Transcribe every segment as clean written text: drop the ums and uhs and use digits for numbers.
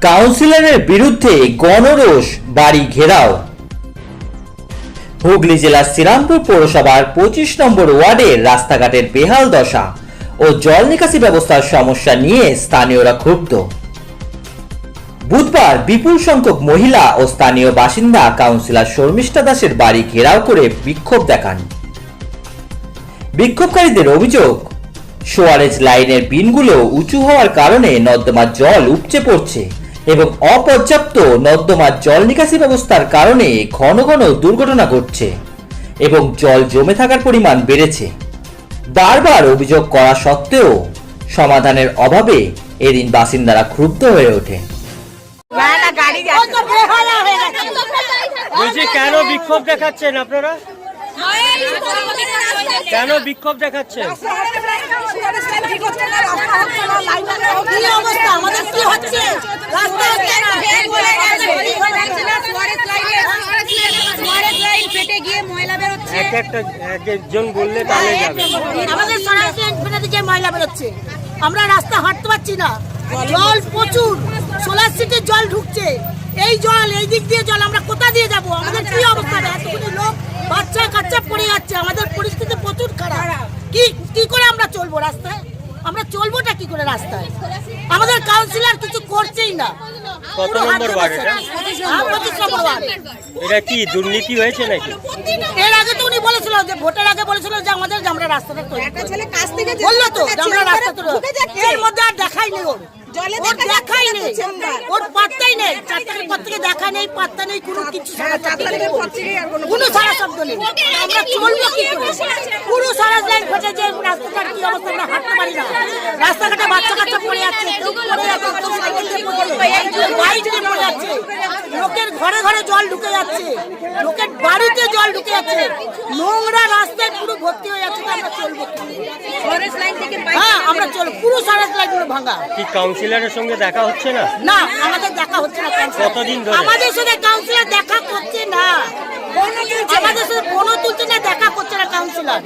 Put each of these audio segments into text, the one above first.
কাউন্সিলরের বিরুদ্ধে গণরোষ, বাড়ি ঘেরাও। হুগলি জেলার শ্রীরামপুর পৌরসভার 25 নম্বর ওয়ার্ডের রাস্তাঘাটের বেহাল দশা ও জল নিকাশি ব্যবস্থার সমস্যা নিয়ে স্থানীয়রা ক্ষুব্ধ। বুধবার বিপুল সংখ্যক মহিলা ও স্থানীয় বাসিন্দা কাউন্সিলর শর্মিষ্ঠা দাসের বাড়ি ঘেরাও করে বিক্ষোভ দেখান। বিক্ষোভকারীদের অভিযোগ, সোয়ারেজ লাইনের পিনগুলো উঁচু হওয়ার কারণে নর্দমার জল উপচে পড়ছে এবং অপর্যাপ্ত নর্দমার জল নিকাশি ব্যবস্থার কারণে ঘন ঘন দুর্ঘটনা ঘটছে এবং জল জমে থাকার পরিমাণ বেড়েছে। বারবার অভিযোগ করা সত্ত্বেও সমাধানের অভাবে এদিন বাসিন্দারা ক্ষুব্ধ হয়ে ওঠে। কেন বিক্ষোভ দেখাচ্ছেন আপনারা? কেন বিক্ষোভ দেখাচ্ছেন? একজন বললে তাহলে যাবে। আমাদের যে ময়লা বেরোচ্ছে, আমরা রাস্তা হাঁটতে পারছি না, জল প্রচুর, সোলার সিটির জল ঢুকছে, এই জল এই দিক দিয়ে জল আমরা কোথা দিয়ে যাবো? আমাদের কি অবস্থা? এতগুলো লোক বাচ্চা কাচ্চা পড়ে যাচ্ছে, আমাদের পরিস্থিতি প্রচুর খারাপ। কি করে আমরা চলবো রাস্তায়? আমরা চলবোটা কি করে রাস্তায়? আমাদের কাউন্সিলর কিছু করছেই না। কত নম্বর ওয়ার্ড এটা? 25 নম্বর ওয়ার্ড। এটা কি দুর্নীতি হয়েছে নাকি? এর আগে তো উনি বলেছিল যে ভোটের আগে বলেছিল যে আমরা রাস্তাটা তৈরি করব, বললো তো যে আমরা রাস্তা তৈরি করব। এর মধ্যে আর দেখাই নেই, ওর দেখাই নেই, ওর পাত্তাই নেই। 4 তারিখ পর থেকে দেখা নেই, পাত্তা নেই, কোনো কিছু কোনো সারা শব্দ নেই। আমরা চলবো কি করে? পুরো সারা লাইন ফেটে যে রাস্তাটার কি অবস্থা, আমরা হাঁটতে পারি না। রাস্তাঘাটে বাচ্চা কাচ্চা পড়ে যাচ্ছে, কেউ পড়ে যাচ্ছে, কেউ সাইকেল দিয়ে পড়ে যাচ্ছে, বাইক দিয়ে পড়ে যাচ্ছে, লোকের ঘরে ঘরে জল ঢুকে যাচ্ছে, লোকের বাড়িতে জল ঢুকে যাচ্ছে, নোংরা রাস্তায় পুরো ভর্তি হয়ে যাচ্ছে। আমরা চলবো কি? হ্যাঁ, আমরা চলবো, পুরো সারা লাইন পুরো ভাঙা। কি কাউন্সিলরের সঙ্গে দেখা হচ্ছে না? না, আমাদের দেখা হচ্ছে না। কতদিন ধরে আমাদের সাথে কাউন্সিলর দেখা করছে না, আমাদের সাথে ফোনও তুলছে না, দেখা করছে না কাউন্সিলর।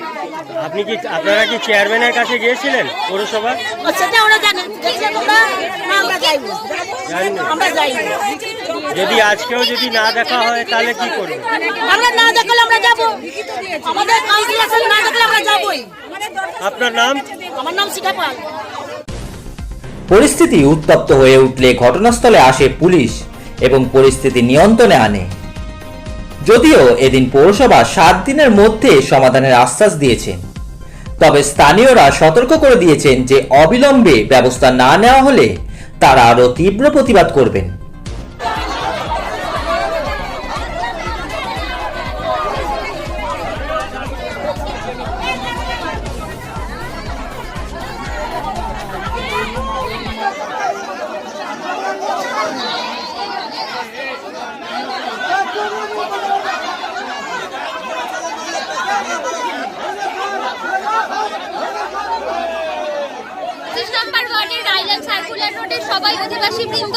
আপনারা কি চেয়ারম্যানের কাছে গিয়েছিলেন পৌরসভা? সেটা ওরা জানেন, আমরা যাইনি, আমরা যাইনি। যদি আজকেও যদি না দেখা হয় তাহলে কি করবেন? আমরা না দেখালে আমরা যাবো, আমাদের কাউন্সিলর না দেখলে আমরা যাবোই। আপনার নাম? আমার নাম শিখা পাল। পরিস্থিতি উত্তপ্ত হয়ে উঠলে ঘটনাস্থলে আসে পুলিশ এবং পরিস্থিতি নিয়ন্ত্রণে আনে। যদিও এদিন পৌরসভা 7 দিনের মধ্যে সমাধানের আশ্বাস দিয়েছেন, তবে স্থানীয়রা সতর্ক করে দিয়েছেন যে অবিলম্বে ব্যবস্থা না নেওয়া হলে তারা আরও তীব্র প্রতিবাদ করবেন। সবাই অধিবাসী বৃন্দ,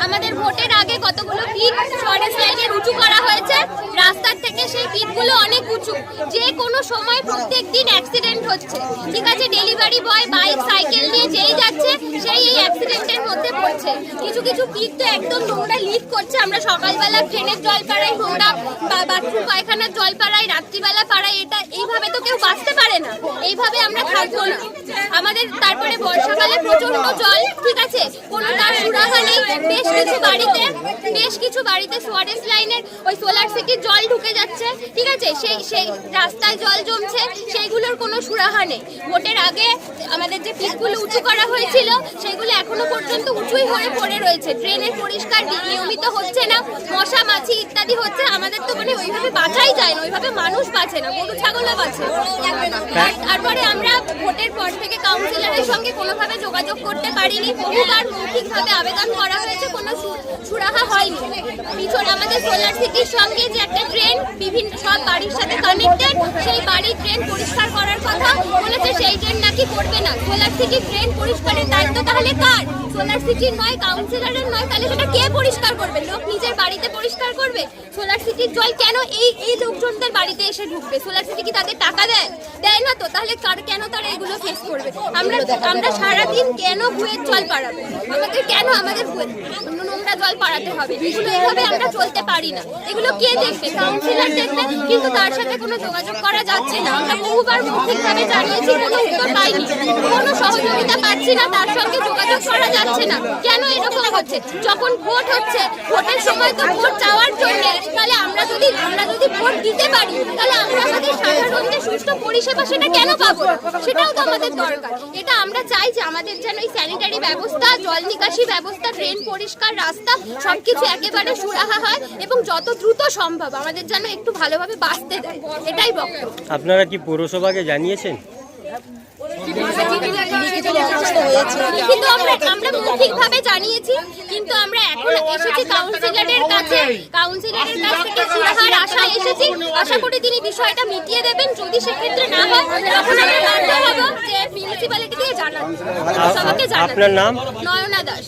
আমাদের ভোটের আগে কতগুলো পিট সোয়ারেজ লাইনের উঁচু করা হয়েছে। রাস্তার থেকে সেই পিটগুলো অনেক উঁচু, যে কোনো সময় প্রত্যেক দিন অ্যাক্সিডেন্ট হচ্ছে। ঠিক আছে, ডেলিভারি বয় বাইক সাইকেল নিয়ে যেই যাচ্ছে সেই এই অ্যাক্সিডেন্টের মধ্যে পড়ছে। কিছু কিছু পিট তো একদম নোংরা লিক করছে। আমরা সকালবেলা ট্রেনের জল পাড়াই, নোংরা বাথরুম পায়খানার জল পাড়াই, রাত্রিবেলা পাড়াই। এটা এইভাবে তো কেউ বাঁচতে পারে না, এইভাবে আমরা থাকবো না। আমাদের তারপরে বর্ষাকালে প্রচন্ড জল, ঠিক আছে, কোনো তার সুরাহা নেই। বেশ কিছু বাড়িতে সোয়ারেজ লাইনের ওই সোলার সিটির জল ঢুকে যাচ্ছে, ঠিক আছে, সেই রাস্তায় জল জমছে, সেইগুলোর কোনো সুরাহা নেই। ভোটের আগে আমাদের যে পিচগুলো উঁচু করা হয়েছিল সেগুলো এখনো পর্যন্ত উঁচুই হয়ে পড়ে রয়েছে। ড্রেনের পরিষ্কার নিয়মিত হচ্ছে না, মশা মাছি ইত্যাদি হচ্ছে। আমাদের তো মানে ওইভাবে বাঁচাই যায় না, ওইভাবে মানুষ বাঁচে না, গরু ছাগলও বাঁচে। তারপরে আমরা ভোটের পর থেকে কাউন্সিলরের সঙ্গে কোনোভাবে যোগাযোগ করতে পারিনি। বহুবার মৌখিকভাবে আবেদন করা হয়েছে, কোনো সুরাহা হয়নি। পিছনে আমাদের সোলার সিটির সঙ্গে যে একটা ট্রেন বিভিন্ন সব বাড়ির সাথে কানেক্টেড, সেই বাড়ির ট্রেন পরিষ্কার করার কথা বলেছে, সেই ট্রেন নাকি করবে না। সোলার সিটির ট্রেন পরিষ্কারের দায়িত্ব তাহলে কার? সোলার সিটির নয়, কাউন্সিলরের নয়, তাহলে সেটা কে পরিষ্কার করবে? লোক নিজের বাড়িতে পরিষ্কার করবে? সোলার সিটির জল কেন এই লোকজনদের বাড়িতে এসে ঢুকবে? সোলার সিটি কি তাদের টাকা দেয়? দেয় না তো, তাহলে কেন তারা এগুলো ফেস করবে? আমরা সারাদিন কেন ভুয়ের জল পাড়াবো? আমাদের নোংরা জল পাড়াতে হবে? এগুলো এভাবে আমরা চলতে পারি না। এগুলো কে দেখবে? কাউন্সিলর দেখবে, কিন্তু তার সাথে কোনো যোগাযোগ করা যাচ্ছে না। আমরা বহুবার মৌখিকভাবে জানিয়েছি, কোনো উত্তর পাইনি, কোনো সহযোগিতা পাচ্ছি না, তার সঙ্গে যোগাযোগ করা যাচ্ছে না। কেন এরকম হচ্ছে? যখন ভোট হচ্ছে, ভোটের সময় তো ভোট চাওয়ার জন্য, তাহলে আমরা যদি ভোট দিতে পারি, তাহলে আমরা আমাদের সাধারণ যে সুষ্ঠু পরিষেবা সেটা কেন পাবো? সেটাও তো আমাদের দরকার। এটা আমরা চাই যে আমাদের যেন এই স্যানিটারি ব্যবস্থা, জল নিকাশি ব্যবস্থা, ড্রেন পরিষ্কার, রাস্তা সবকিছু একেবারে সুরাহা হয় এবং যত দ্রুত সম্ভব আমাদের যেন একটু ভালোভাবে বাঁচতে দেয়, এটাই বক্তব্য। আপনারা কি পৌরসভাকে জানিয়েছেন? লিখিত আমরা মৌখিকভাবে জানিয়েছি, কিন্তু আমরা এখন এসেছি কাউন্সিলরের কাছে। কাউন্সিলরের কাছ থেকে সুরাহার আশা এসেছি, আশা করি তিনি বিষয়টা মিটিয়ে দেবেন। যদি সেক্ষেত্রে না হয়, তখন আমরা বাধ্য হব যে মিউনিসিপ্যালিটি দিয়ে জানাবো, সবাইকে জানাবো। আপনার নাম? নয়না দাস।